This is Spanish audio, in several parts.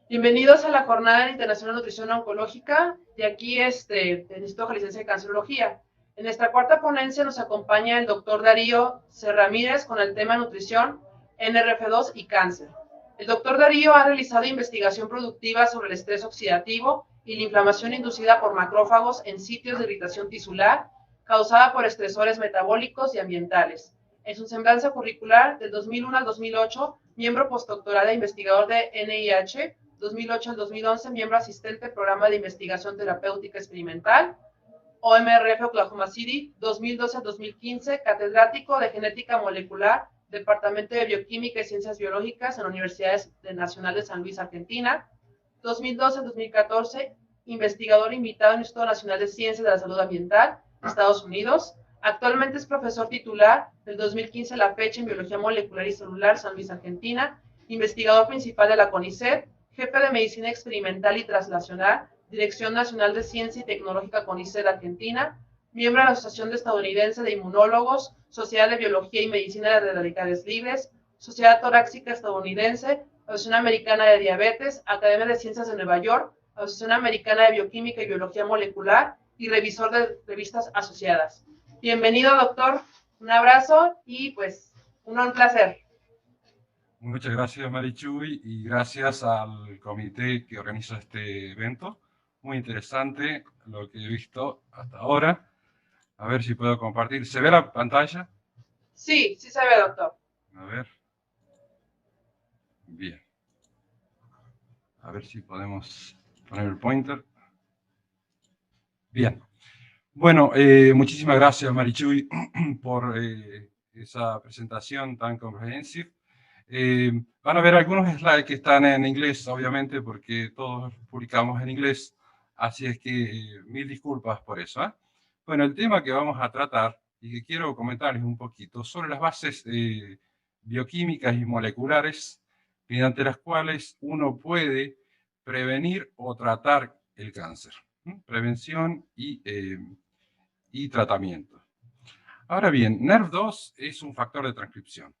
Bienvenidos a la Jornada Internacional de Nutrición Oncológica de aquí, del Instituto Jalisciense de Cancerología. En nuestra cuarta ponencia nos acompaña el doctor Darío C. Ramírez con el tema nutrición, NRF2 y cáncer. El doctor Darío ha realizado investigación productiva sobre el estrés oxidativo y la inflamación inducida por macrófagos en sitios de irritación tisular causada por estresores metabólicos y ambientales. En su semblanza curricular del 2001 al 2008, miembro postdoctoral e investigador de NIH, 2008 al 2011, miembro asistente del Programa de Investigación Terapéutica Experimental, OMRF Oklahoma City, 2012 al 2015, catedrático de Genética Molecular, Departamento de Bioquímica y Ciencias Biológicas en la Universidad Nacional de San Luis, Argentina, 2012 al 2014, investigador invitado en el Instituto Nacional de Ciencias de la Salud Ambiental, Estados Unidos. Actualmente es profesor titular del 2015 a la fecha en Biología Molecular y Celular, San Luis, Argentina, investigador principal de la CONICET, jefe de Medicina Experimental y Translacional, Dirección Nacional de Ciencia y Tecnológica CONICET Argentina, miembro de la Asociación Estadounidense de Inmunólogos, Sociedad de Biología y Medicina de Radicales Libres, Sociedad Torácica Estadounidense, Asociación Americana de Diabetes, Academia de Ciencias de Nueva York, Asociación Americana de Bioquímica y Biología Molecular y revisor de revistas asociadas. Bienvenido, doctor. Un abrazo y pues un placer. Muchas gracias, Marichuy, y gracias al comité que organiza este evento. Muy interesante lo que he visto hasta ahora. A ver si puedo compartir. ¿Se ve la pantalla? Sí, sí se ve, doctor. A ver. Bien. A ver si podemos poner el pointer. Bien. Bueno, muchísimas gracias, Marichuy, por esa presentación tan comprehensiva. Van a ver algunos slides que están en inglés, obviamente, porque todos publicamos en inglés, así es que mil disculpas por eso. Bueno, el tema que vamos a tratar y que quiero comentarles un poquito sobre las bases bioquímicas y moleculares mediante las cuales uno puede prevenir o tratar el cáncer. Prevención y tratamiento. Ahora bien, NERV2 es un factor de transcripción.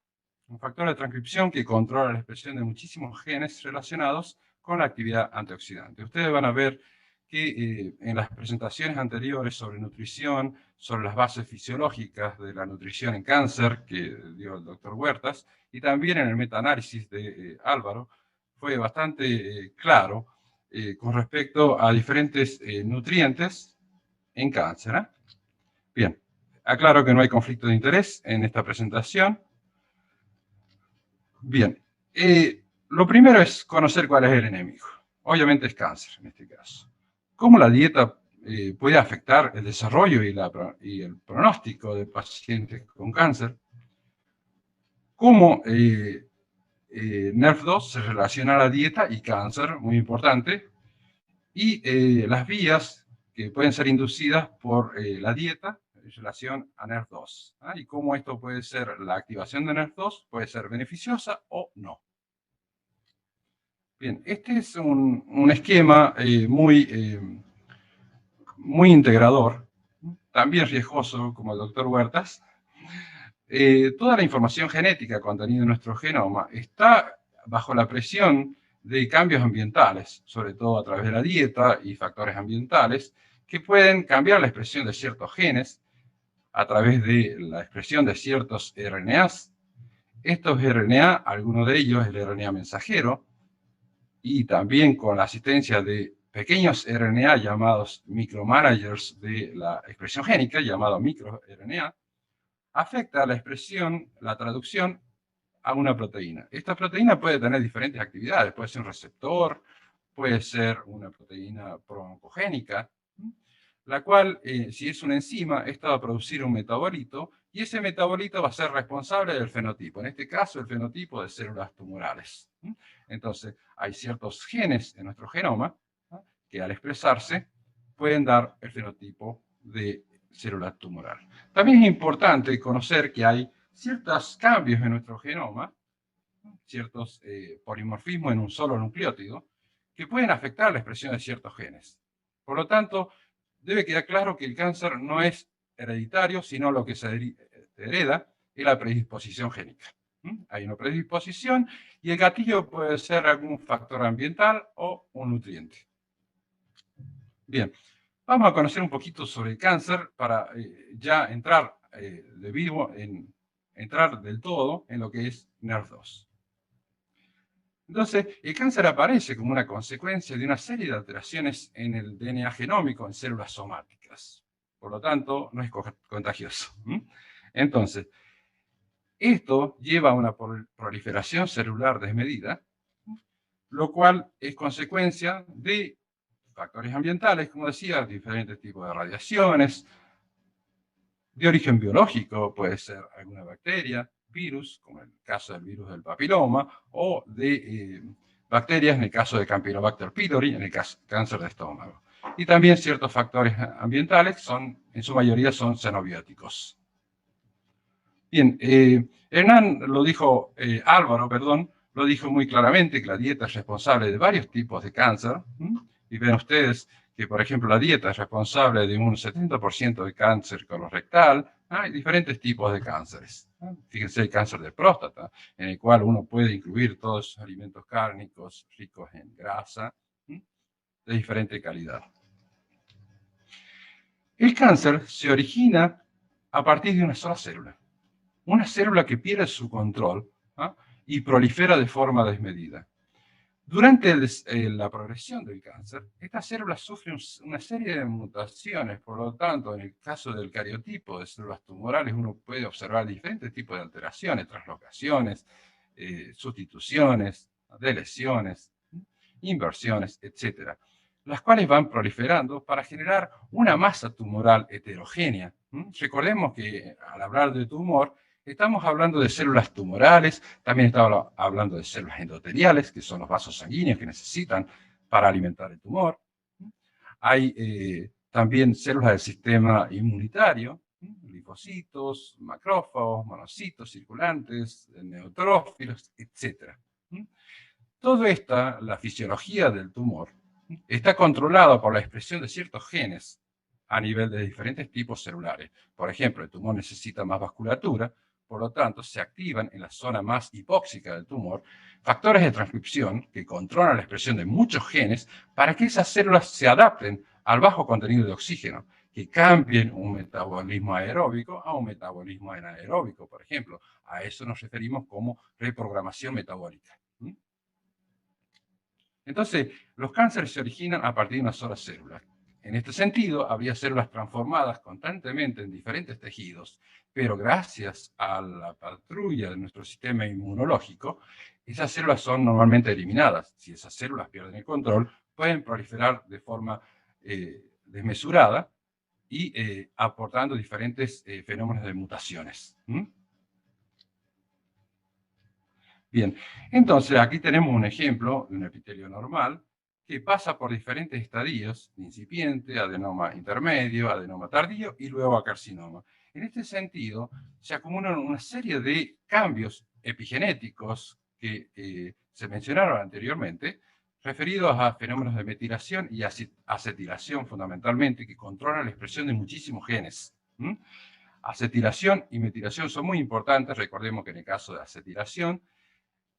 Un factor de transcripción que controla la expresión de muchísimos genes relacionados con la actividad antioxidante. Ustedes van a ver que en las presentaciones anteriores sobre nutrición, sobre las bases fisiológicas de la nutrición en cáncer que dio el doctor Huertas, y también en el metaanálisis de Álvaro, fue bastante claro con respecto a diferentes nutrientes en cáncer. Bien, aclaro que no hay conflicto de interés en esta presentación. Bien, lo primero es conocer cuál es el enemigo. Obviamente es cáncer en este caso. ¿Cómo la dieta puede afectar el desarrollo y el pronóstico de pacientes con cáncer? ¿Cómo NERF2 se relaciona a la dieta y cáncer? Muy importante. Y las vías que pueden ser inducidas por la dieta en relación a NERF2. Y cómo esto puede ser, la activación de NERF2 puede ser beneficiosa o no. Bien, este es un esquema muy integrador, también riesgoso, como el doctor Huertas. Toda la información genética contenida en nuestro genoma está bajo la presión de cambios ambientales, sobre todo a través de la dieta y factores ambientales, que pueden cambiar la expresión de ciertos genes a través de la expresión de ciertos RNAs. Estos RNA, alguno de ellos es el RNA mensajero, y también con la asistencia de pequeños RNA llamados micromanagers de la expresión génica, llamado microRNA, afecta la expresión, la traducción a una proteína. Esta proteína puede tener diferentes actividades, puede ser un receptor, puede ser una proteína pro-oncogénica, la cual, si es una enzima, esta va a producir un metabolito y ese metabolito va a ser responsable del fenotipo, en este caso el fenotipo de células tumorales. Entonces, hay ciertos genes en nuestro genoma que al expresarse pueden dar el fenotipo de célula tumoral. También es importante conocer que hay ciertos cambios en nuestro genoma, ciertos polimorfismos en un solo nucleótido, que pueden afectar la expresión de ciertos genes. Por lo tanto, debe quedar claro que el cáncer no es hereditario, sino lo que se hereda es la predisposición génica. Hay una predisposición y el gatillo puede ser algún factor ambiental o un nutriente. Bien, vamos a conocer un poquito sobre el cáncer para ya entrar entrar del todo en lo que es NER2. Entonces, el cáncer aparece como una consecuencia de una serie de alteraciones en el DNA genómico en células somáticas. Por lo tanto, no es contagioso. Entonces, esto lleva a una proliferación celular desmedida, lo cual es consecuencia de factores ambientales, como decía, diferentes tipos de radiaciones, de origen biológico, puede ser alguna bacteria, virus, como en el caso del virus del papiloma, o de bacterias, en el caso de Campylobacter pylori, en el cáncer de estómago. Y también ciertos factores ambientales, en su mayoría son xenobióticos. Bien, Álvaro, perdón, lo dijo muy claramente, que la dieta es responsable de varios tipos de cáncer. Y ven ustedes que, por ejemplo, la dieta es responsable de un 70% de cáncer colorectal. Hay diferentes tipos de cánceres. Fíjense el cáncer de próstata, en el cual uno puede incluir todos los alimentos cárnicos ricos en grasa, de diferente calidad. El cáncer se origina a partir de una sola célula. Una célula que pierde su control y prolifera de forma desmedida. Durante la progresión del cáncer, estas células sufren una serie de mutaciones, por lo tanto, en el caso del cariotipo de células tumorales, uno puede observar diferentes tipos de alteraciones, translocaciones, sustituciones, deleciones, inversiones, etc., las cuales van proliferando para generar una masa tumoral heterogénea. Recordemos que al hablar de tumor, estamos hablando de células tumorales, también estamos hablando de células endoteliales, que son los vasos sanguíneos que necesitan para alimentar el tumor. Hay también células del sistema inmunitario, linfocitos, macrófagos, monocitos circulantes, neutrófilos, etc. Toda la fisiología del tumor, está controlada por la expresión de ciertos genes a nivel de diferentes tipos celulares. Por ejemplo, el tumor necesita más vasculatura, por lo tanto, se activan en la zona más hipóxica del tumor factores de transcripción que controlan la expresión de muchos genes para que esas células se adapten al bajo contenido de oxígeno, que cambien un metabolismo aeróbico a un metabolismo anaeróbico, por ejemplo. A eso nos referimos como reprogramación metabólica. Entonces, los cánceres se originan a partir de una sola célula. En este sentido, habría células transformadas constantemente en diferentes tejidos, pero gracias a la patrulla de nuestro sistema inmunológico, esas células son normalmente eliminadas. Si esas células pierden el control, pueden proliferar de forma desmesurada y aportando diferentes fenómenos de mutaciones. Bien, entonces aquí tenemos un ejemplo de un epitelio normal que pasa por diferentes estadios, incipiente, adenoma intermedio, adenoma tardío y luego a carcinoma. En este sentido, se acumulan una serie de cambios epigenéticos que se mencionaron anteriormente, referidos a fenómenos de metilación y acetilación fundamentalmente, que controlan la expresión de muchísimos genes. Acetilación y metilación son muy importantes. Recordemos que en el caso de acetilación,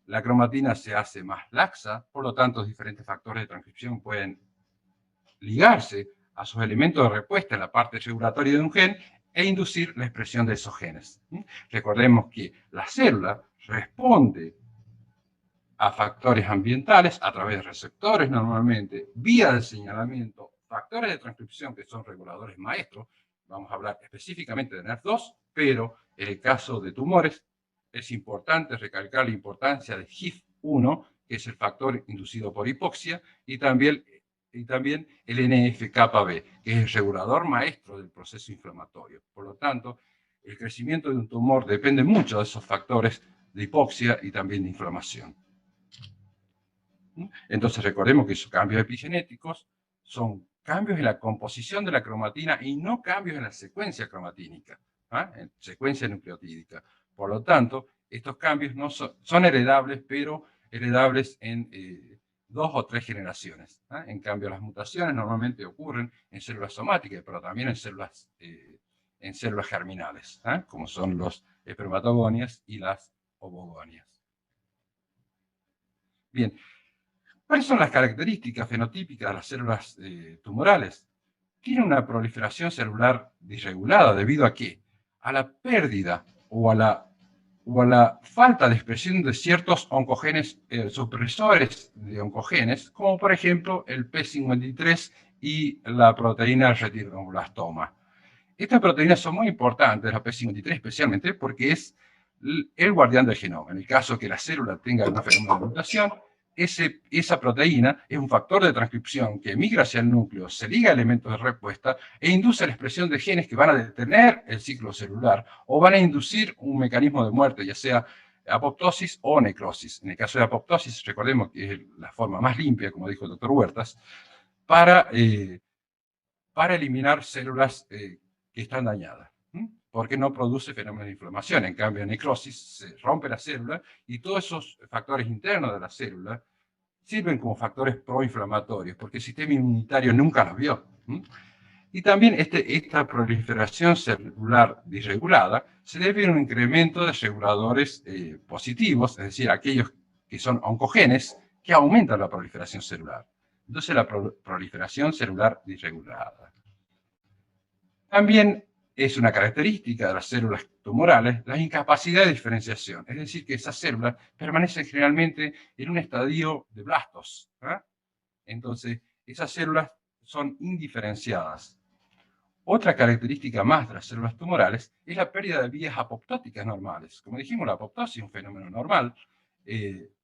la cromatina se hace más laxa, por lo tanto, diferentes factores de transcripción pueden ligarse a sus elementos de respuesta en la parte regulatoria de un gen e inducir la expresión de esos genes. Recordemos que la célula responde a factores ambientales a través de receptores normalmente, vía de señalamiento, factores de transcripción que son reguladores maestros. Vamos a hablar específicamente de NER2, pero en el caso de tumores, es importante recalcar la importancia de HIF1, que es el factor inducido por hipoxia, y también el NF-κB, que es el regulador maestro del proceso inflamatorio. Por lo tanto, el crecimiento de un tumor depende mucho de esos factores de hipoxia y también de inflamación. Entonces, recordemos que esos cambios epigenéticos son cambios en la composición de la cromatina y no cambios en la secuencia cromatínica, en secuencia nucleotídica. Por lo tanto, estos cambios no son heredables, pero heredables en 2 o 3 generaciones. En cambio, las mutaciones normalmente ocurren en células somáticas, pero también en células germinales, como son los espermatogonias y las o begonias. Bien, ¿cuáles son las características fenotípicas de las células tumorales? Tienen una proliferación celular disregulada. ¿Debido a qué? A la pérdida o a la falta de expresión de ciertos oncogenes, supresores de oncogenes, como por ejemplo el P53 y la proteína retinoblastoma. Estas proteínas son muy importantes, la P53 especialmente, porque es el guardián del genoma. En el caso que la célula tenga algún fenómeno de mutación, esa proteína es un factor de transcripción que migra hacia el núcleo, se liga a elementos de respuesta e induce la expresión de genes que van a detener el ciclo celular o van a inducir un mecanismo de muerte, ya sea apoptosis o necrosis. En el caso de apoptosis, recordemos que es la forma más limpia, como dijo el doctor Huertas, para eliminar células que están dañadas, porque no produce fenómenos de inflamación. En cambio, en necrosis se rompe la célula y todos esos factores internos de la célula sirven como factores proinflamatorios, porque el sistema inmunitario nunca los vio. Y también esta proliferación celular disregulada se debe a un incremento de reguladores positivos, es decir, aquellos que son oncogenes que aumentan la proliferación celular. Entonces, la proliferación celular disregulada. También es una característica de las células tumorales la incapacidad de diferenciación, es decir, que esas células permanecen generalmente en un estadio de blastos. Entonces, esas células son indiferenciadas. Otra característica más de las células tumorales es la pérdida de vías apoptóticas normales. Como dijimos, la apoptosis es un fenómeno normal,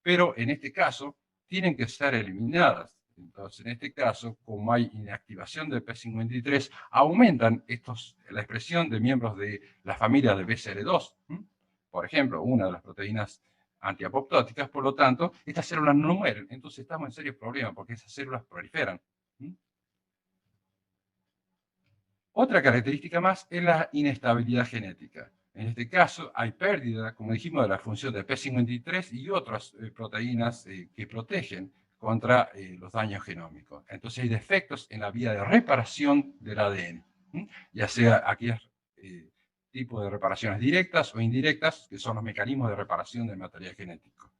pero en este caso tienen que ser eliminadas. Entonces, en este caso, como hay inactivación de P53, aumentan la expresión de miembros de la familia de BCL2. Por ejemplo, una de las proteínas antiapoptóticas, por lo tanto, estas células no mueren. Entonces estamos en serios problemas porque esas células proliferan. Otra característica más es la inestabilidad genética. En este caso, hay pérdida, como dijimos, de la función de P53 y otras proteínas que protegen contra los daños genómicos. Entonces hay defectos en la vía de reparación del ADN, ya sea aquellos tipos de reparaciones directas o indirectas, que son los mecanismos de reparación del material genético.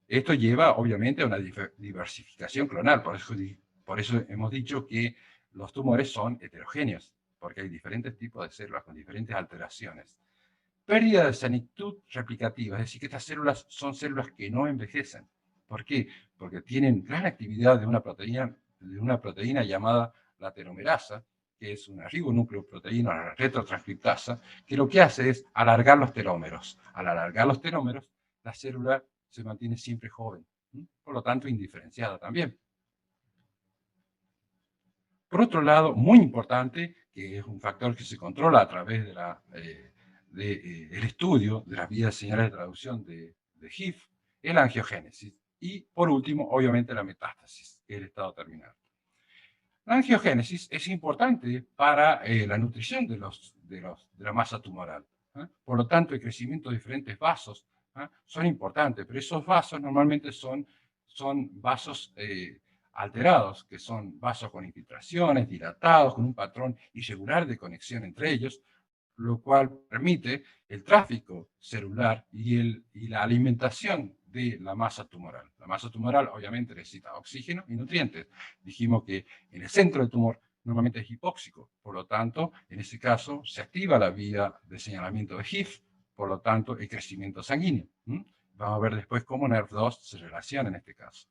Esto lleva, obviamente, a una diversificación clonal, por eso hemos dicho que los tumores son heterogéneos, porque hay diferentes tipos de células con diferentes alteraciones. Pérdida de senectud replicativa, es decir, que estas células son células que no envejecen. ¿Por qué? Porque tienen gran actividad de una proteína llamada la telomerasa, que es una ribonucleoproteína, la retrotranscriptasa, que lo que hace es alargar los telómeros. Al alargar los telómeros, la célula se mantiene siempre joven, por lo tanto indiferenciada también. Por otro lado, muy importante, que es un factor que se controla a través del estudio de las vías de señales de traducción de HIF, es la angiogénesis. Y por último, obviamente, la metástasis, que es el estado terminal. La angiogénesis es importante para la nutrición de la masa tumoral. Por lo tanto, el crecimiento de diferentes vasos son importantes, pero esos vasos normalmente son vasos alterados, que son vasos con infiltraciones, dilatados, con un patrón irregular de conexión entre ellos, lo cual permite el tráfico celular y la alimentación de la masa tumoral. La masa tumoral obviamente necesita oxígeno y nutrientes. Dijimos que en el centro del tumor normalmente es hipóxico, por lo tanto, en ese caso se activa la vía de señalamiento de HIF, por lo tanto, el crecimiento sanguíneo. Vamos a ver después cómo NERV2 se relaciona en este caso.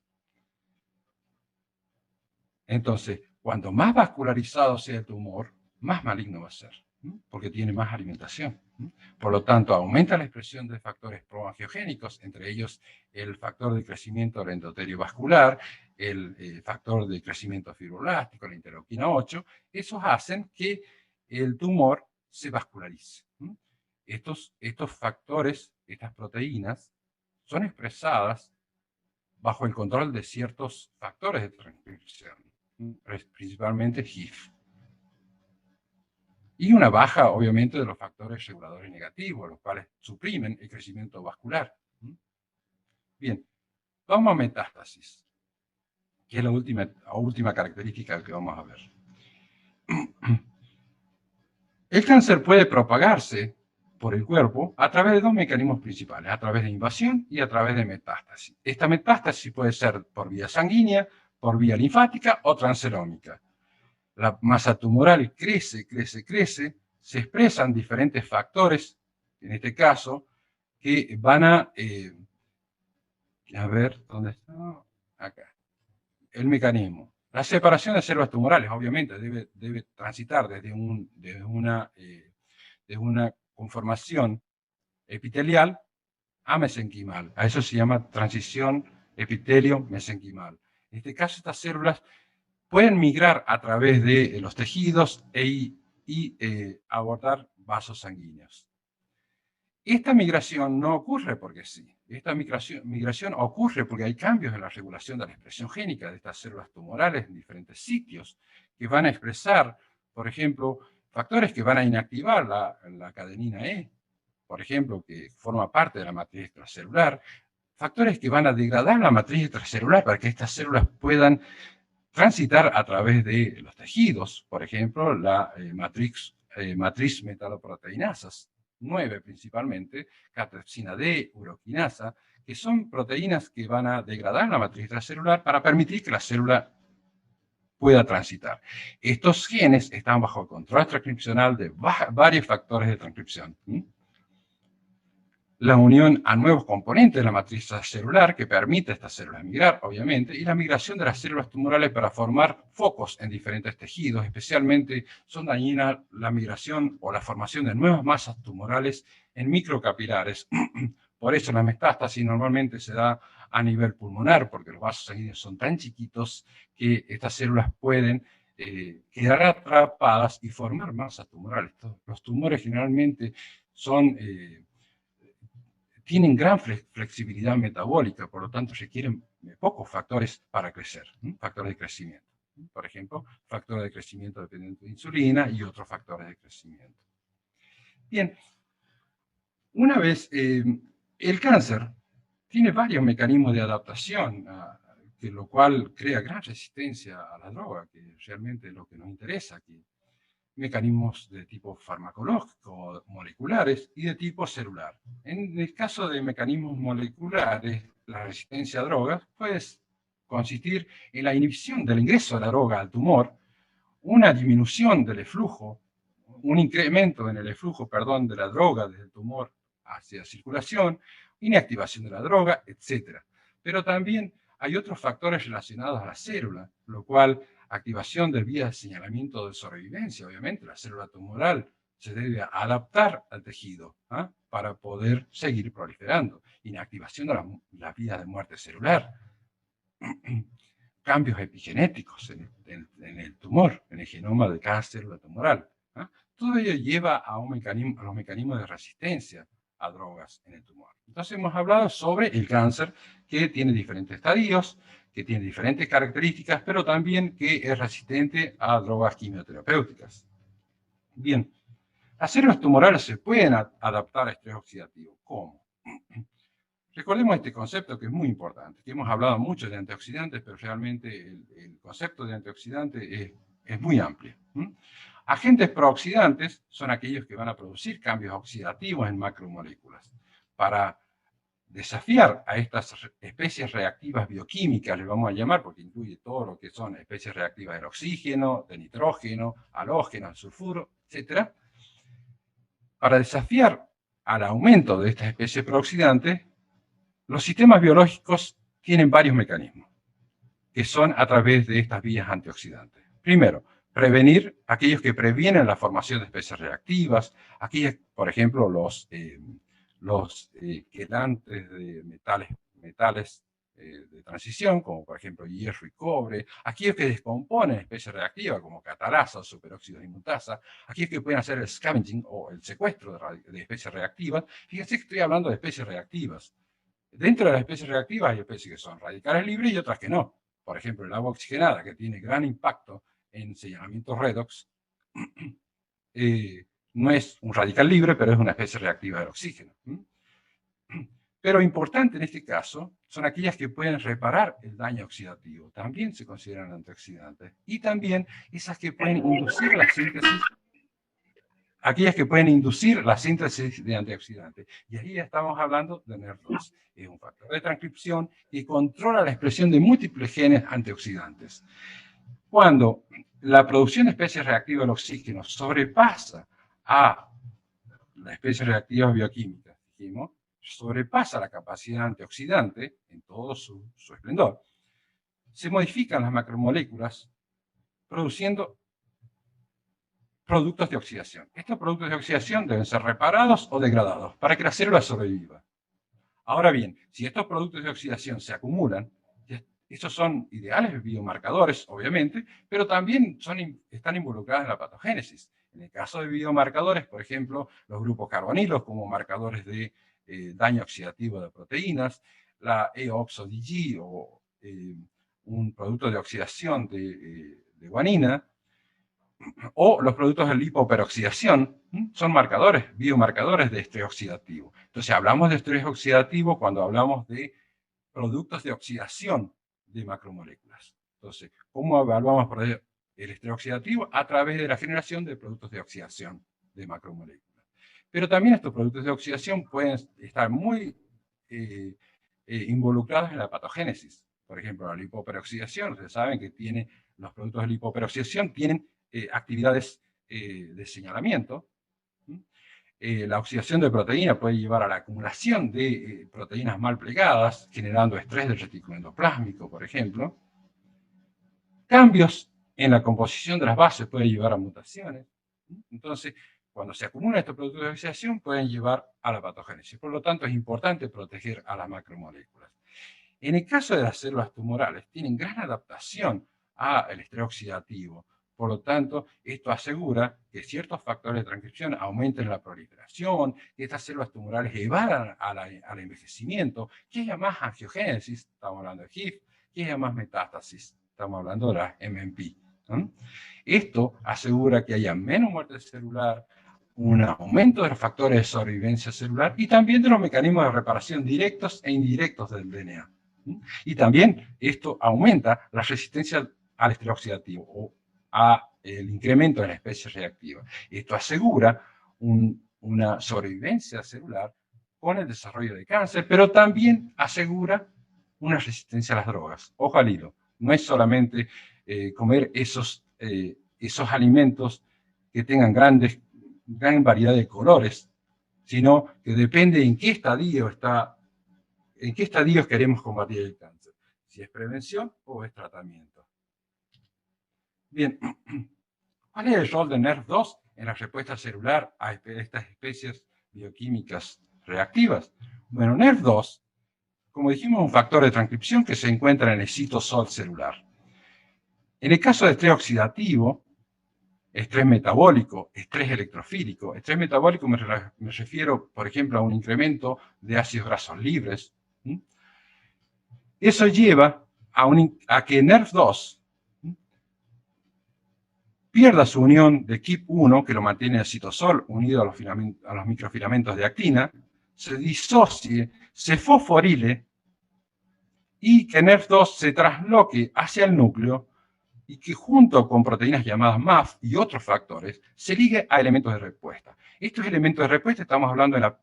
Entonces, cuanto más vascularizado sea el tumor, más maligno va a ser, porque tiene más alimentación. Por lo tanto, aumenta la expresión de factores proangiogénicos, entre ellos el factor de crecimiento del endotelio vascular, el factor de crecimiento fibroblástico, la interleuquina 8. Esos hacen que el tumor se vascularice. Estos factores, estas proteínas, son expresadas bajo el control de ciertos factores de transcripción, principalmente HIF. Y una baja, obviamente, de los factores reguladores negativos, los cuales suprimen el crecimiento vascular. Bien, vamos a metástasis, que es la última característica que vamos a ver. El cáncer puede propagarse por el cuerpo a través de dos mecanismos principales, a través de invasión y a través de metástasis. Esta metástasis puede ser por vía sanguínea, por vía linfática o transerómica. La masa tumoral crece, crece, crece, se expresan diferentes factores, en este caso, que van a ver, ¿dónde está? Acá. El mecanismo. La separación de células tumorales, obviamente, debe transitar desde una conformación epitelial a mesenquimal. A eso se llama transición epitelio-mesenquimal. En este caso, estas células pueden migrar a través de los tejidos y abordar vasos sanguíneos. Esta migración no ocurre porque sí. Esta migración ocurre porque hay cambios en la regulación de la expresión génica de estas células tumorales en diferentes sitios que van a expresar, por ejemplo, factores que van a inactivar la cadenina E, por ejemplo, que forma parte de la matriz extracelular, factores que van a degradar la matriz extracelular para que estas células puedan transitar a través de los tejidos, por ejemplo, la matriz metaloproteinasas, 9 principalmente, catrepsina D, uroquinasa, que son proteínas que van a degradar la matriz extracelular para permitir que la célula pueda transitar. Estos genes están bajo el control transcripcional de varios factores de transcripción. La unión a nuevos componentes de la matriz celular que permite a estas células migrar, obviamente, y la migración de las células tumorales para formar focos en diferentes tejidos, especialmente son dañinas la migración o la formación de nuevas masas tumorales en microcapilares. Por eso la metástasis normalmente se da a nivel pulmonar, porque los vasos sanguíneos son tan chiquitos que estas células pueden quedar atrapadas y formar masas tumorales. Los tumores generalmente tienen gran flexibilidad metabólica, por lo tanto requieren pocos factores para crecer, factores de crecimiento. Por ejemplo, factores de crecimiento dependientes de insulina y otros factores de crecimiento. Bien, una vez, el cáncer tiene varios mecanismos de adaptación, lo cual crea gran resistencia a la droga, que realmente es lo que nos interesa aquí. Mecanismos de tipo farmacológico, moleculares y de tipo celular. En el caso de mecanismos moleculares, la resistencia a drogas puede consistir en la inhibición del ingreso de la droga al tumor, una disminución del eflujo, un incremento en el eflujo, de la droga desde el tumor hacia la circulación, inactivación de la droga, etc. Pero también hay otros factores relacionados a la célula, lo cual activación de vías de señalamiento de sobrevivencia, obviamente, la célula tumoral se debe adaptar al tejido para poder seguir proliferando. Inactivación de la vía de muerte celular. Cambios epigenéticos en el tumor, en el genoma de cada célula tumoral. Todo ello lleva a los mecanismos de resistencia a drogas en el tumor. Entonces hemos hablado sobre el cáncer, que tiene diferentes estadios, que tiene diferentes características, pero también que es resistente a drogas quimioterapéuticas. Bien, las células tumorales se pueden adaptar a estrés oxidativo. ¿Cómo? Recordemos este concepto que es muy importante, que hemos hablado mucho de antioxidantes, pero realmente el concepto de antioxidante es muy amplio. Agentes prooxidantes son aquellos que van a producir cambios oxidativos en macromoléculas. Para desafiar a estas especies reactivas bioquímicas, les vamos a llamar, porque incluye todo lo que son especies reactivas del oxígeno, del nitrógeno, halógeno, al sulfuro, etc. Para desafiar al aumento de estas especies prooxidantes, los sistemas biológicos tienen varios mecanismos, que son a través de estas vías antioxidantes. Primero, prevenir aquellos que previenen la formación de especies reactivas, aquellas, por ejemplo, los quelantes de metales de transición, como por ejemplo hierro y cobre, aquellos que descomponen especies reactivas, como catalasa, superóxido de mutasa, aquellos que pueden hacer el scavenging o el secuestro de especies reactivas. Fíjense que estoy hablando de especies reactivas. Dentro de las especies reactivas hay especies que son radicales libres y otras que no. Por ejemplo, el agua oxigenada, que tiene gran impacto en señalamiento redox, no es un radical libre, pero es una especie reactiva del oxígeno. Pero importante en este caso son aquellas que pueden reparar el daño oxidativo. También se consideran antioxidantes. Y también esas que pueden inducir la síntesis aquellas que pueden inducir la síntesis de antioxidantes. Y ahí estamos hablando de NER2. Es un factor de transcripción que controla la expresión de múltiples genes antioxidantes. Cuando la producción de especies reactivas al oxígeno sobrepasa a las especies reactivas bioquímicas, dijimos, sobrepasa la capacidad antioxidante en todo su esplendor, se modifican las macromoléculas produciendo productos de oxidación. Estos productos de oxidación deben ser reparados o degradados para que la célula sobreviva. Ahora bien, si estos productos de oxidación se acumulan, estos son ideales biomarcadores, obviamente, pero también están involucrados en la patogénesis. En el caso de biomarcadores, por ejemplo, los grupos carbonilos como marcadores de daño oxidativo de proteínas, la EOXO-DG o un producto de oxidación de guanina, o los productos de lipoperoxidación, son biomarcadores de estrés oxidativo. Entonces hablamos de estrés oxidativo cuando hablamos de productos de oxidación de macromoléculas. Entonces, ¿cómo evaluamos el estrés oxidativo? A través de la generación de productos de oxidación de macromoléculas. Pero también estos productos de oxidación pueden estar muy involucrados en la patogénesis. Por ejemplo, la lipoperoxidación, ustedes saben que los productos de lipoperoxidación tienen actividades de señalamiento. La oxidación de proteína puede llevar a la acumulación de proteínas mal plegadas, generando estrés del retículo endoplásmico, por ejemplo. Cambios en la composición de las bases pueden llevar a mutaciones. Entonces, cuando se acumulan estos productos de oxidación, pueden llevar a la patogénesis. Por lo tanto, es importante proteger a las macromoléculas. En el caso de las células tumorales, tienen gran adaptación al estrés oxidativo. Por lo tanto, esto asegura que ciertos factores de transcripción aumenten la proliferación, que estas células tumorales evadan al envejecimiento, que haya más angiogénesis, estamos hablando de HIF, que haya más metástasis, estamos hablando de la MMP. Esto asegura que haya menos muerte celular, un aumento de los factores de sobrevivencia celular y también de los mecanismos de reparación directos e indirectos del DNA. Y también esto aumenta la resistencia al estrés oxidativo o al incremento de la especie reactiva. Esto asegura una sobrevivencia celular con el desarrollo de cáncer, pero también asegura una resistencia a las drogas. Ojo al hilo, no es solamente comer esos alimentos que tengan gran variedad de colores, sino que depende en qué estadios queremos combatir el cáncer, si es prevención o es tratamiento. Bien, ¿cuál es el rol de NERV2 en la respuesta celular a estas especies bioquímicas reactivas? Bueno, NERV2, como dijimos, es un factor de transcripción que se encuentra en el citosol celular. En el caso de estrés oxidativo, estrés metabólico, estrés electrofílico. Estrés metabólico me refiero, por ejemplo, a un incremento de ácidos grasos libres. Eso lleva a que NERV2 pierda su unión de KIP1, que lo mantiene el citosol unido a los microfilamentos de actina, se disocie, se fosforile y que NERV2 se trasloque hacia el núcleo y que junto con proteínas llamadas MAF y otros factores se ligue a elementos de respuesta. Estos elementos de respuesta estamos hablando en la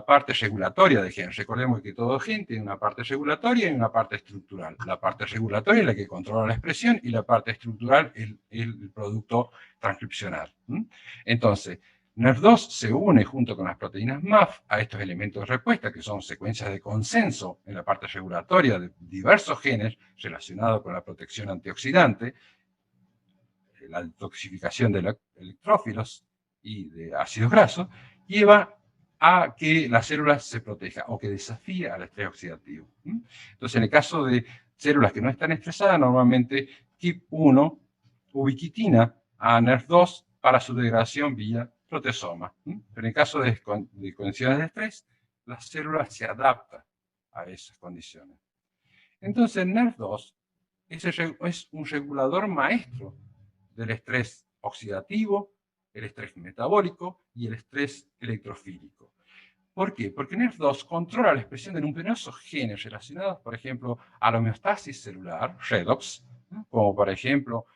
parte regulatoria de gen. Recordemos que todo gen tiene una parte regulatoria y una parte estructural. La parte regulatoria es la que controla la expresión y la parte estructural el producto transcripcional. Entonces, NERV2 se une junto con las proteínas MAF a estos elementos de respuesta, que son secuencias de consenso en la parte regulatoria de diversos genes relacionados con la protección antioxidante, la detoxificación de electrófilos y de ácidos grasos, lleva a que la célula se proteja o que desafíe al estrés oxidativo. Entonces, en el caso de células que no están estresadas, normalmente KIP1 ubiquitina a NERV2 para su degradación vía proteasoma. Pero en el caso de condiciones de estrés, la célula se adapta a esas condiciones. Entonces, NERV2 es un regulador maestro del estrés oxidativo, el estrés metabólico y el estrés electrofílico. ¿Por qué? Porque NERV2 controla la expresión de numerosos genes relacionados, por ejemplo, a la homeostasis celular, redox, como por ejemplo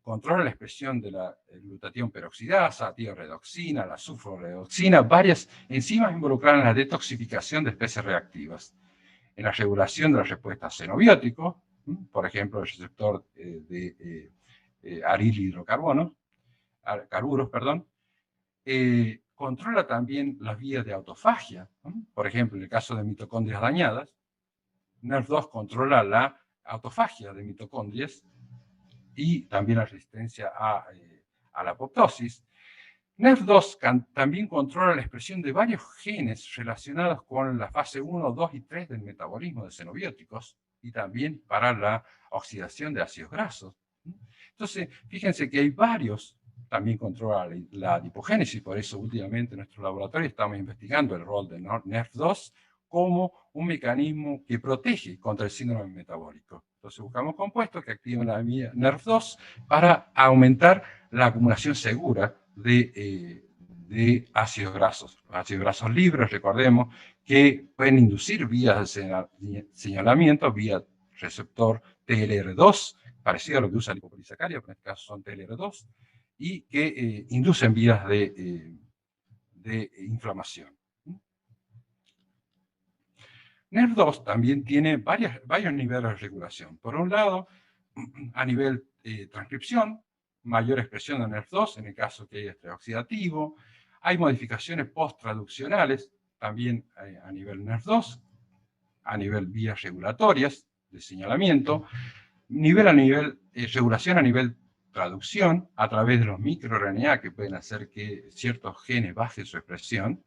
controla la expresión de la glutatión peroxidasa, tioredoxina, la sulforedoxina, varias enzimas involucradas en la detoxificación de especies reactivas, en la regulación de la respuesta a xenobióticos, por ejemplo, el receptor de aril hidrocarbonos, carburos, perdón, controla también las vías de autofagia, ¿no? Por ejemplo, en el caso de mitocondrias dañadas, NERV2 controla la autofagia de mitocondrias y también la resistencia a la apoptosis. NERV2 también controla la expresión de varios genes relacionados con la fase 1, 2 y 3 del metabolismo de xenobióticos y también para la oxidación de ácidos grasos. Entonces, fíjense que hay varios, también controla la adipogénesis, por eso últimamente en nuestro laboratorio estamos investigando el rol de NERV2 como un mecanismo que protege contra el síndrome metabólico. Entonces buscamos compuestos que activan la vía NERV2 para aumentar la acumulación segura de ácidos grasos. Ácidos grasos libres, recordemos, que pueden inducir vías de señalamiento vía receptor TLR2, parecido a lo que usa el lipopolisacárido, pero en este caso son TLR2, y que inducen vías de inflamación. NERV2 también tiene varios niveles de regulación. Por un lado, a nivel transcripción, mayor expresión de NERV2 en el caso que hay estrés oxidativo. Hay modificaciones post-traduccionales también a nivel NERV2, a nivel vías regulatorias de señalamiento, regulación a nivel traducción a través de los microRNA que pueden hacer que ciertos genes bajen su expresión.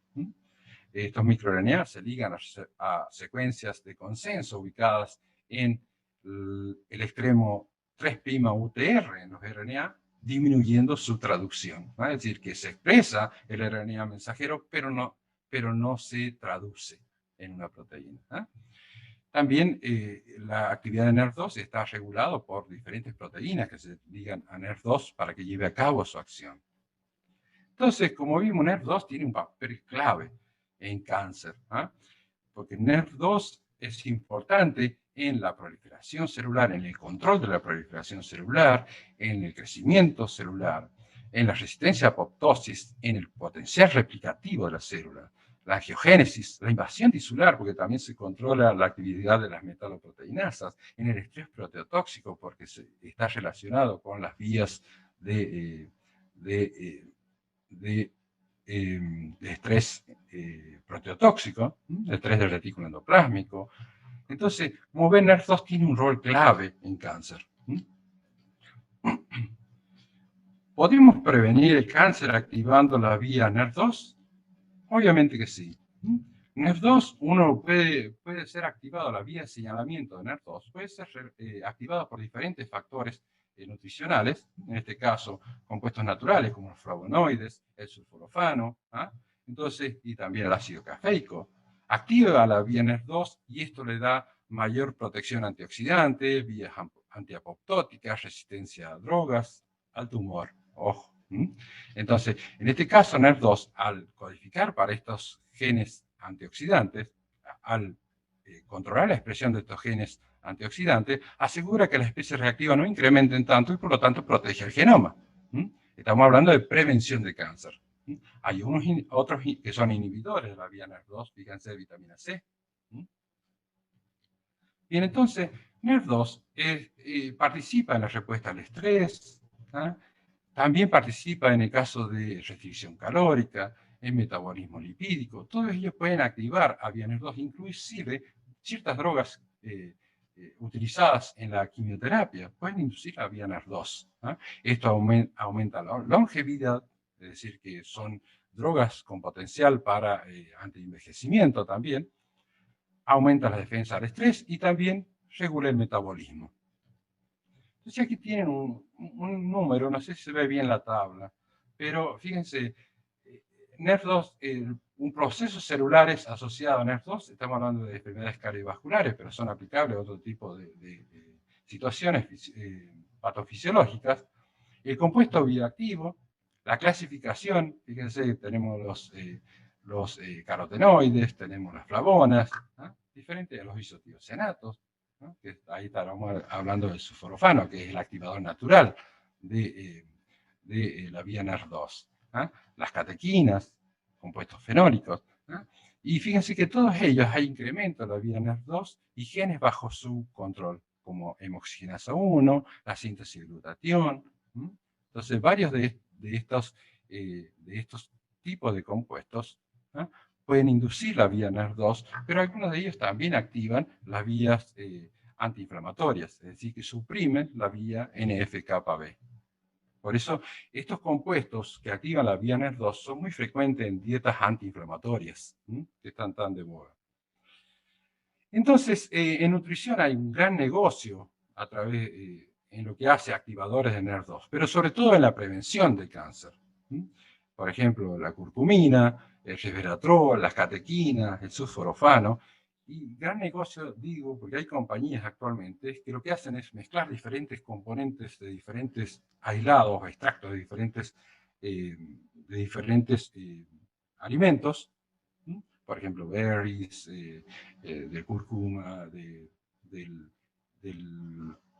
Estos microRNA se ligan a secuencias de consenso ubicadas en el extremo 3' UTR en los RNA, disminuyendo su traducción. ¿No? Es decir, que se expresa el RNA mensajero, pero no se traduce en una proteína. ¿Eh? También la actividad de NERV2 está regulada por diferentes proteínas que se ligan a NERV2 para que lleve a cabo su acción. Entonces, como vimos, NERV2 tiene un papel clave en cáncer, ¿eh? Porque NERV2 es importante en la proliferación celular, en el control de la proliferación celular, en el crecimiento celular, en la resistencia a apoptosis, en el potencial replicativo de la célula, la angiogénesis, la invasión tisular, porque también se controla la actividad de las metaloproteinasas, en el estrés proteotóxico, porque está relacionado con las vías de estrés proteotóxico, de estrés del retículo endoplásmico. Entonces, como ven, NERV2 tiene un rol clave en cáncer. ¿Podemos prevenir el cáncer activando la vía NERV2? Obviamente que sí. NERV2, uno puede ser activado, la vía de señalamiento de NERV2 puede ser activado por diferentes factores nutricionales, en este caso compuestos naturales como los flavonoides, el sulforafano, entonces, y también el ácido cafeico. Activa la vía NERV2 y esto le da mayor protección antioxidante, vías antiapoptóticas, resistencia a drogas, al tumor. Ojo. Entonces, en este caso, NERV2, al codificar para estos genes antioxidantes, al controlar la expresión de estos genes antioxidantes, asegura que las especies reactivas no incrementen tanto y por lo tanto protege el genoma. Estamos hablando de prevención de cáncer. Hay otros que son inhibidores de la vía NERV2, fíjense, vitamina C. Bien, entonces, NERV2 participa en la respuesta al estrés, también participa en el caso de restricción calórica, en metabolismo lipídico. Todos ellos pueden activar a vía NERV2, inclusive ciertas drogas utilizadas en la quimioterapia pueden inducir a vía NERV2. Esto aumenta la longevidad, es decir, que son drogas con potencial para antienvejecimiento también, aumenta la defensa al estrés y también regula el metabolismo. Entonces aquí tienen un número, no sé si se ve bien la tabla, pero fíjense, NERV2, un proceso celulares asociado a NERV2, estamos hablando de enfermedades cardiovasculares, pero son aplicables a otro tipo de situaciones patofisiológicas. El compuesto bioactivo, la clasificación, fíjense, tenemos los carotenoides, tenemos las flavonas, diferente a los isotiocenatos, que ahí estábamos hablando del sulforafano, que es el activador natural de la vía NER2. Las catequinas, compuestos fenólicos. Y fíjense que todos ellos hay incremento de la vía NER2 y genes bajo su control, como hemoxigenasa 1, la síntesis de glutatión. Entonces, varios de estos tipos de compuestos pueden inducir la vía NER2, pero algunos de ellos también activan las vías antiinflamatorias, es decir, que suprimen la vía NF-κB. Por eso, estos compuestos que activan la vía NER2 son muy frecuentes en dietas antiinflamatorias, que están tan de moda. Entonces, en nutrición hay un gran negocio a través, en lo que hace activadores de NER2, pero sobre todo en la prevención del cáncer. Por ejemplo, la curcumina, el resveratrol, las catequinas, el sulforafano. Y gran negocio, digo, porque hay compañías actualmente que lo que hacen es mezclar diferentes componentes de diferentes aislados, extractos de diferentes alimentos, por ejemplo, berries, de cúrcuma, de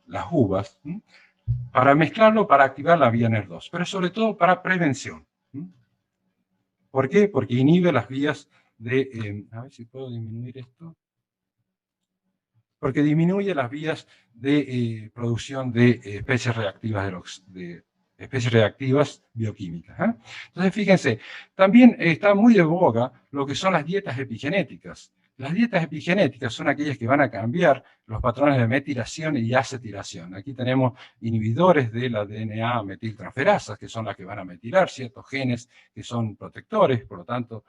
las uvas, para mezclarlo para activar la vía NER2, pero sobre todo para prevención. ¿Por qué? Porque inhibe las vías de... a ver si puedo disminuir esto. Porque disminuye las vías de producción de especies reactivas bioquímicas. Entonces, fíjense, también está muy de boga lo que son las dietas epigenéticas. Las dietas epigenéticas son aquellas que van a cambiar los patrones de metilación y acetilación. Aquí tenemos inhibidores de la DNA metiltransferasas, que son las que van a metilar ciertos genes que son protectores, por lo tanto,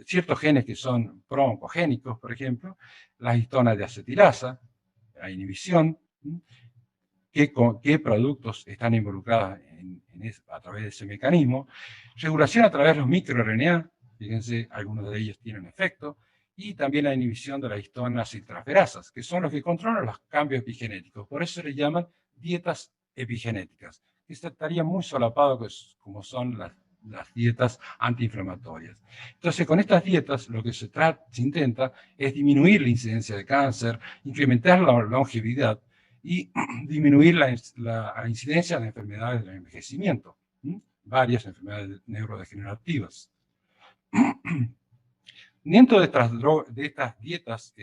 ciertos genes que son pro-oncogénicos, por ejemplo, las histonas de acetilasa, la inhibición, qué productos están involucrados a través de ese mecanismo, regulación a través de los microRNA, fíjense, algunos de ellos tienen efecto, y también la inhibición de las histonas y transferasas, que son los que controlan los cambios epigenéticos. Por eso se les llaman dietas epigenéticas, que estaría muy solapado como son las dietas antiinflamatorias. Entonces, con estas dietas lo que se intenta es disminuir la incidencia de cáncer, incrementar la longevidad y disminuir la incidencia de enfermedades del envejecimiento, varias enfermedades neurodegenerativas. Dentro de estas dietas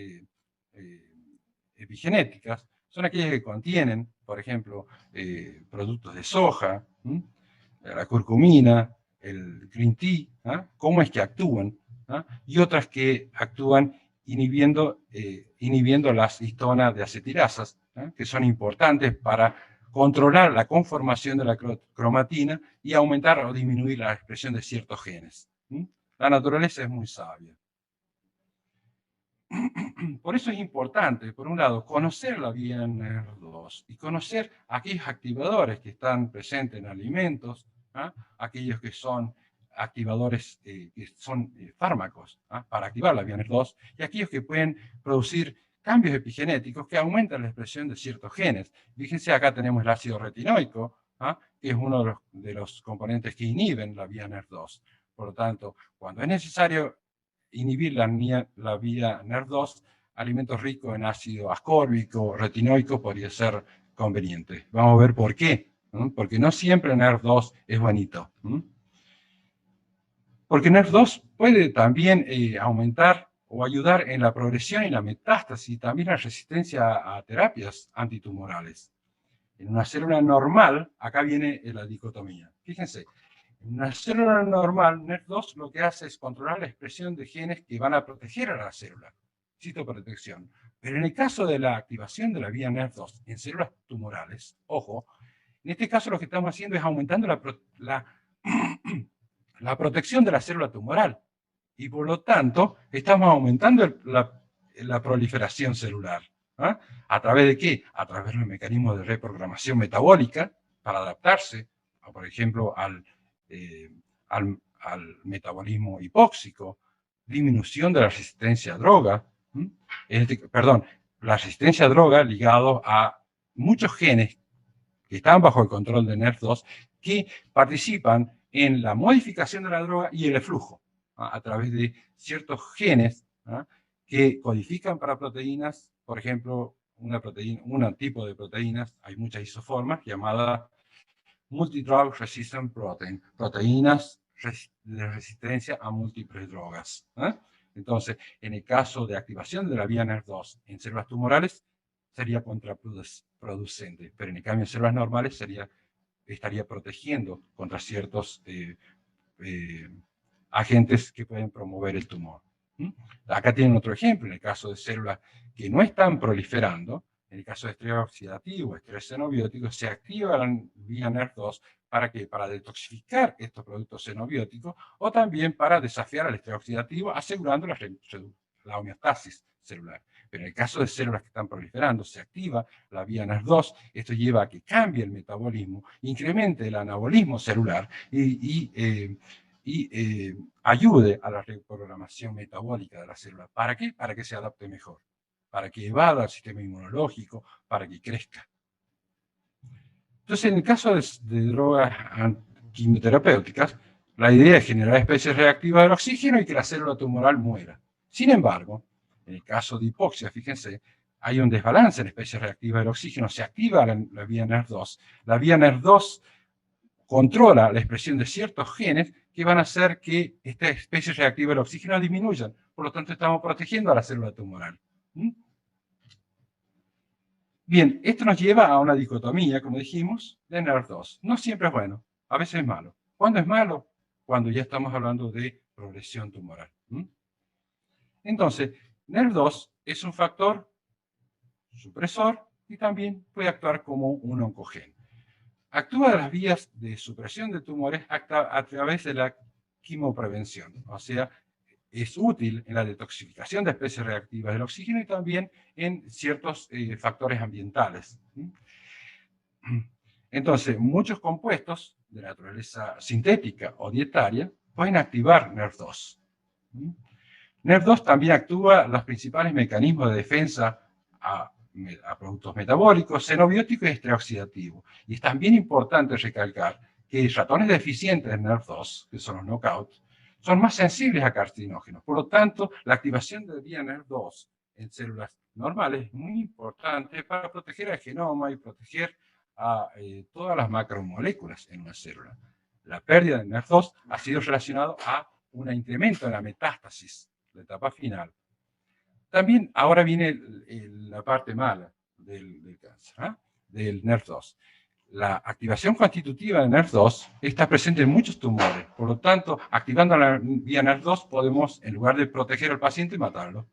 epigenéticas son aquellas que contienen, por ejemplo, productos de soja, la curcumina, el green tea, cómo es que actúan, y otras que actúan inhibiendo las histonas de acetilasas, que son importantes para controlar la conformación de la cromatina y aumentar o disminuir la expresión de ciertos genes. La naturaleza es muy sabia. Por eso es importante, por un lado, conocer la vía NER2 y conocer aquellos activadores que están presentes en alimentos, aquellos que son activadores, que son fármacos para activar la vía NER2, y aquellos que pueden producir cambios epigenéticos que aumentan la expresión de ciertos genes. Fíjense, acá tenemos el ácido retinoico, que es uno de los componentes que inhiben la vía NER2. Por lo tanto, cuando es necesario inhibir la vía NER2, alimentos ricos en ácido ascórbico, retinoico, podría ser conveniente. Vamos a ver por qué. Porque no siempre NER2 es bonito. Porque NER2 puede también aumentar o ayudar en la progresión y la metástasis y también la resistencia a terapias antitumorales. En una célula normal, acá viene la dicotomía. Fíjense, en una célula normal, NER2 lo que hace es controlar la expresión de genes que van a proteger a la célula, citoprotección. Pero en el caso de la activación de la vía NER2 en células tumorales, ojo, en este caso lo que estamos haciendo es aumentando la protección de la célula tumoral. Y por lo tanto, estamos aumentando la proliferación celular. ¿A través de qué? A través de los mecanismos de reprogramación metabólica para adaptarse, por ejemplo, al metabolismo hipóxico, disminución de la resistencia a droga, la resistencia a droga ligado a muchos genes que están bajo el control de NER2 que participan en la modificación de la droga y el flujo a través de ciertos genes que codifican para proteínas, por ejemplo, un tipo de proteínas, hay muchas isoformas, llamada multidrug resistant protein, proteínas de resistencia a múltiples drogas. Entonces, en el caso de activación de la vía NER2 en células tumorales, sería contraproducente, pero en el cambio en células normales estaría protegiendo contra ciertos agentes que pueden promover el tumor. Acá tienen otro ejemplo, en el caso de células que no están proliferando, en el caso de estrés oxidativo, estrés xenobiótico, se activa la vía NER2 ¿para qué? Para detoxificar estos productos xenobióticos o también para desafiar al estrés oxidativo, asegurando la homeostasis celular. Pero en el caso de células que están proliferando, se activa la vía NER2, esto lleva a que cambie el metabolismo, incremente el anabolismo celular y ayude a la reprogramación metabólica de la célula. ¿Para qué? Para que se adapte mejor, para que evada el sistema inmunológico, para que crezca. Entonces, en el caso de drogas quimioterapéuticas, la idea es generar especies reactivas del oxígeno y que la célula tumoral muera. Sin embargo, en el caso de hipoxia, fíjense, hay un desbalance en especies reactivas del oxígeno, se activa la vía NER2. La vía NER2 controla la expresión de ciertos genes que van a hacer que esta especie reactiva del oxígeno disminuyan. Por lo tanto, estamos protegiendo a la célula tumoral. Bien, esto nos lleva a una dicotomía, como dijimos, de NER2. No siempre es bueno, a veces es malo. ¿Cuándo es malo? Cuando ya estamos hablando de progresión tumoral. Entonces, NER2 es un factor supresor y también puede actuar como un oncogeno. Actúa de las vías de supresión de tumores a través de la quimoprevención, o sea, es útil en la detoxificación de especies reactivas del oxígeno y también en ciertos factores ambientales. Entonces, muchos compuestos de naturaleza sintética o dietaria pueden activar NER2. NER2 también actúa los principales mecanismos de defensa a productos metabólicos, xenobióticos y estrés oxidativo. Y es también importante recalcar que ratones deficientes de NER2, que son los knockouts, son más sensibles a carcinógenos. Por lo tanto, la activación de vía NER2 en células normales es muy importante para proteger al genoma y proteger a todas las macromoléculas en una célula. La pérdida de NER2 ha sido relacionada a un incremento en la metástasis, la etapa final. También ahora viene la parte mala del cáncer, del NER2. La activación constitutiva de NER2 está presente en muchos tumores. Por lo tanto, activando la vía NER2 podemos, en lugar de proteger al paciente, matarlo.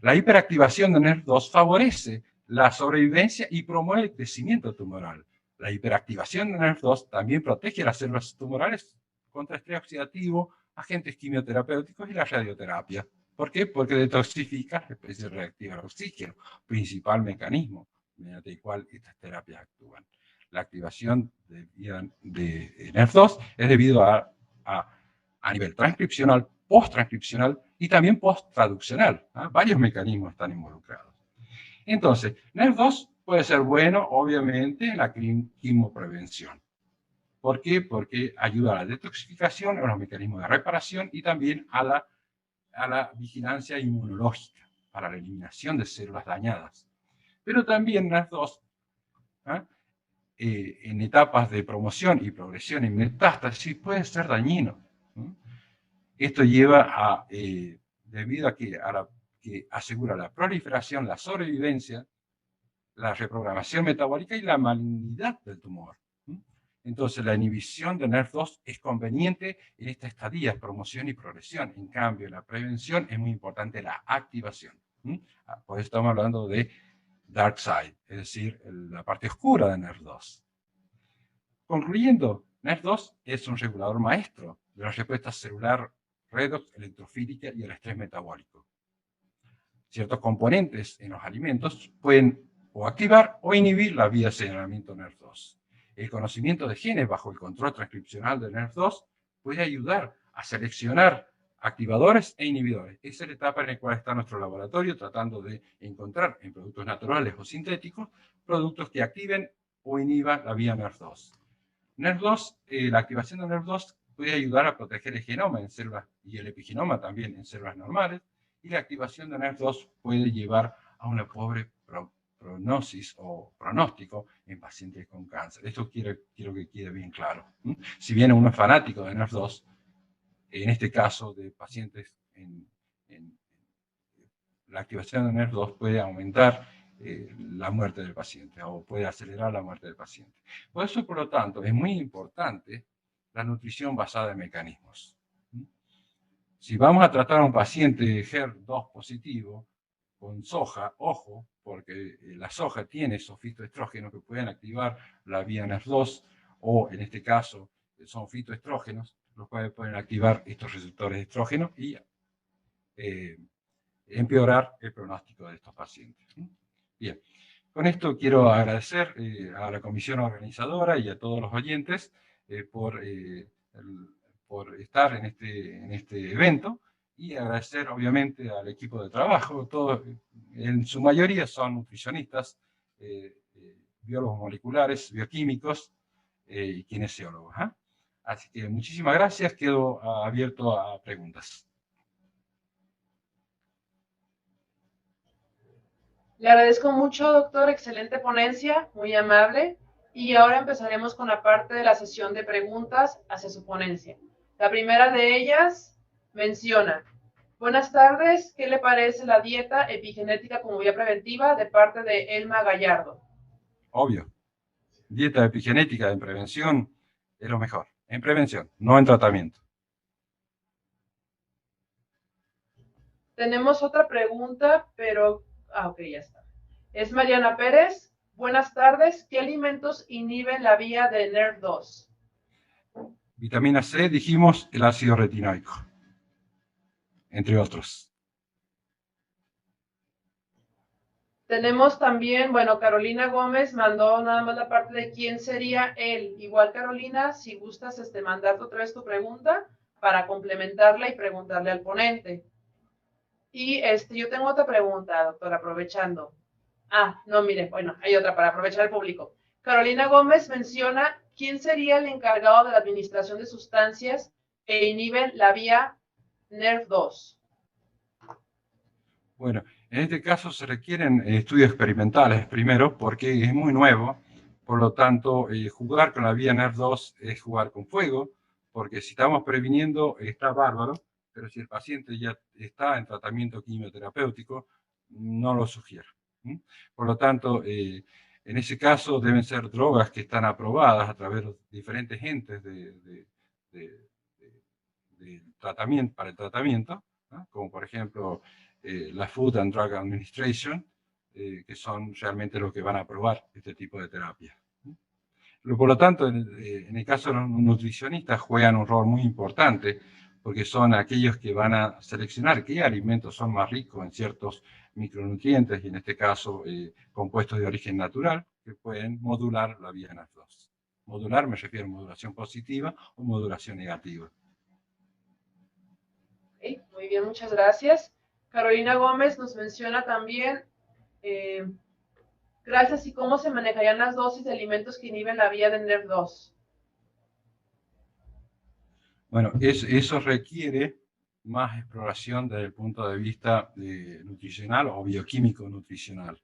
La hiperactivación de NER2 favorece la sobrevivencia y promueve el crecimiento tumoral. La hiperactivación de NER2 también protege las células tumorales contra estrés oxidativo, agentes quimioterapéuticos y la radioterapia. ¿Por qué? Porque detoxifica la especie reactiva al oxígeno, principal mecanismo mediante el cual estas terapias actúan. La activación de NER2 es debido a nivel transcripcional, post-transcripcional y también post-traduccional. Varios mecanismos están involucrados. Entonces, NER2 puede ser bueno, obviamente, en la quimoprevención. ¿Por qué? Porque ayuda a la detoxificación, a los mecanismos de reparación y también a la vigilancia inmunológica, para la eliminación de células dañadas. Pero también NER2, en etapas de promoción y progresión en metástasis, puede ser dañino. Esto lleva a, debido a que asegura la proliferación, la sobrevivencia, la reprogramación metabólica y la malignidad del tumor. Entonces, la inhibición de NER2 es conveniente en esta estadía, promoción y progresión. En cambio, en la prevención es muy importante la activación. Por eso estamos hablando de dark side, es decir, la parte oscura de NER2. Concluyendo, NER2 es un regulador maestro de la respuesta celular redox, electrofílica y el estrés metabólico. Ciertos componentes en los alimentos pueden o activar o inhibir la vía de señalamiento NER2. El conocimiento de genes bajo el control transcripcional de NER2 puede ayudar a seleccionar activadores e inhibidores. Esa es la etapa en la cual está nuestro laboratorio tratando de encontrar en productos naturales o sintéticos productos que activen o inhiban la vía NER2. La activación de NER2 puede ayudar a proteger el genoma en células y el epigenoma también en células normales, y la activación de NER2 puede llevar a una pobre prognosis o pronóstico en pacientes con cáncer. Esto quiero que quede bien claro. Si bien uno es fanático de NERV2, en este caso de pacientes en la activación de NERV2 puede aumentar la muerte del paciente o puede acelerar la muerte del paciente. Por eso, por lo tanto, es muy importante la nutrición basada en mecanismos. Si vamos a tratar a un paciente HER2 positivo con soja, ojo, porque la soja tiene esos fitoestrógenos que pueden activar la vía NERV2, o en este caso son fitoestrógenos, los cuales pueden activar estos receptores de estrógeno y empeorar el pronóstico de estos pacientes. Bien, con esto quiero agradecer a la comisión organizadora y a todos los oyentes por estar en este evento, y agradecer obviamente al equipo de trabajo. Todos, en su mayoría son nutricionistas, biólogos moleculares, bioquímicos y kinesiólogos. Así que muchísimas gracias, quedo abierto a preguntas. Le agradezco mucho, doctor, excelente ponencia, muy amable. Y ahora empezaremos con la parte de la sesión de preguntas hacia su ponencia. La primera de ellas menciona: buenas tardes, ¿qué le parece la dieta epigenética como vía preventiva de parte de Elma Gallardo? Obvio, dieta epigenética en prevención es lo mejor, en prevención, no en tratamiento. Tenemos otra pregunta, pero... ok, ya está. Es Mariana Pérez. Buenas tardes. ¿Qué alimentos inhiben la vía de NERV2? Vitamina C, dijimos, el ácido retinoico, entre otros. Tenemos también, bueno, Carolina Gómez mandó nada más la parte de quién sería él. Igual, Carolina, si gustas mandarte otra vez tu pregunta para complementarla y preguntarle al ponente. Y yo tengo otra pregunta, doctor, aprovechando. No, mire, bueno, hay otra para aprovechar el público. Carolina Gómez menciona quién sería el encargado de la administración de sustancias que inhiben la vía NERV2. Bueno, en este caso se requieren estudios experimentales primero, porque es muy nuevo. Por lo tanto, jugar con la vía NERV2 es jugar con fuego, porque si estamos previniendo está bárbaro, pero si el paciente ya está en tratamiento quimioterapéutico, no lo sugiero. Por lo tanto, en ese caso deben ser drogas que están aprobadas a través de diferentes entes tratamiento, para el tratamiento, ¿no? Como por ejemplo la Food and Drug Administration, que son realmente los que van a aprobar este tipo de terapia. Por lo tanto, en el caso de los nutricionistas juegan un rol muy importante, porque son aquellos que van a seleccionar qué alimentos son más ricos en ciertos micronutrientes, y en este caso compuestos de origen natural, que pueden modular la vía NERV2. Modular me refiero a modulación positiva o modulación negativa. Okay, muy bien, muchas gracias. Carolina Gómez nos menciona también, gracias, ¿y cómo se manejarían las dosis de alimentos que inhiben la vía de NERV2? Bueno, eso requiere más exploración desde el punto de vista nutricional o bioquímico nutricional.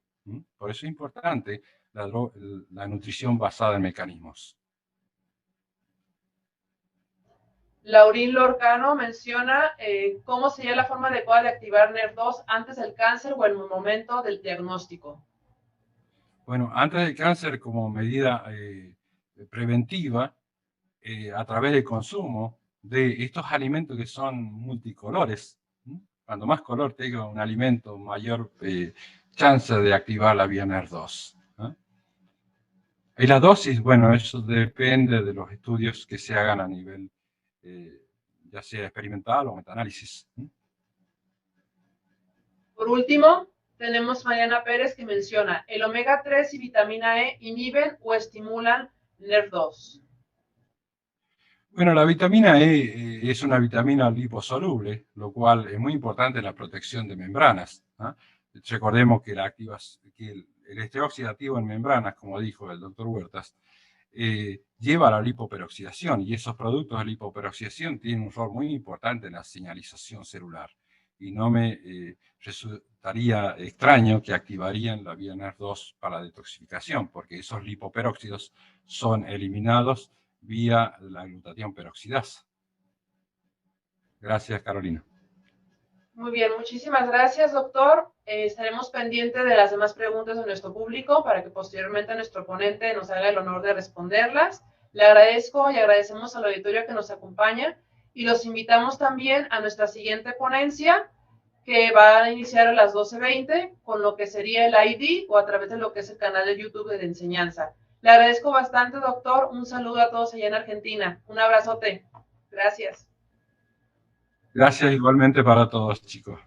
Por eso es importante la nutrición basada en mecanismos. Laurín Lorcano menciona cómo sería la forma adecuada de activar NERV2 antes del cáncer o en el momento del diagnóstico. Bueno, antes del cáncer, como medida preventiva, a través del consumo de estos alimentos que son multicolores. Cuando más color tenga un alimento, mayor chance de activar la vía NERV2. Y la dosis, bueno, eso depende de los estudios que se hagan a nivel ya sea experimental o metaanálisis. Por último, tenemos Mariana Pérez que menciona: ¿el omega 3 y vitamina E inhiben o estimulan NERV2? Bueno, la vitamina E es una vitamina liposoluble, lo cual es muy importante en la protección de membranas. Recordemos que el estrés oxidativo en membranas, como dijo el doctor Huertas, lleva a la lipoperoxidación, y esos productos de lipoperoxidación tienen un rol muy importante en la señalización celular. y no me resultaría extraño que activarían la vía NER2 para la detoxificación, porque esos lipoperóxidos son eliminados vía la glutatión peroxidasa. Gracias, Carolina. Muy bien, muchísimas gracias, doctor. Estaremos pendientes de las demás preguntas de nuestro público para que posteriormente nuestro ponente nos haga el honor de responderlas. Le agradezco y agradecemos al auditorio que nos acompaña y los invitamos también a nuestra siguiente ponencia que va a iniciar a las 12:20 con lo que sería el ID o a través de lo que es el canal de YouTube de enseñanza. Le agradezco bastante, doctor. Un saludo a todos allá en Argentina. Un abrazote. Gracias. Gracias igualmente para todos, chicos.